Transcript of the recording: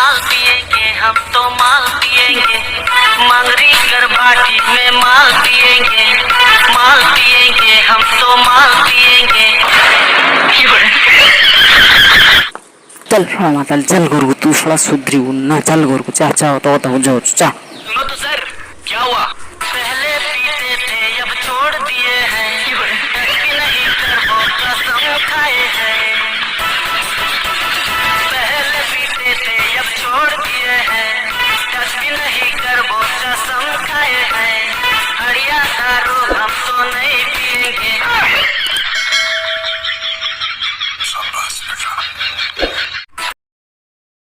माल पिएंगे, हम तो माल पिएंगे, मंगरी कर बाटी में माल पिएंगे, माल पिएंगे, हम तो माल पिएंगे। चल माताल चल घर को, तू थोड़ा सुधरी ना, चल घर को, चाह चाह तो होता हूँ, जाओ चाह। सुनो तो सर, क्या हुआ? पहले पीते थे अब छोड़ दिए हैं, भी नहीं करबो कसम खाए हैं। पहले पीते थे अब छोड़ दिए हैं, भी नहीं करबो कसम खाए हैं। हड़िया दारू हम तो नहीं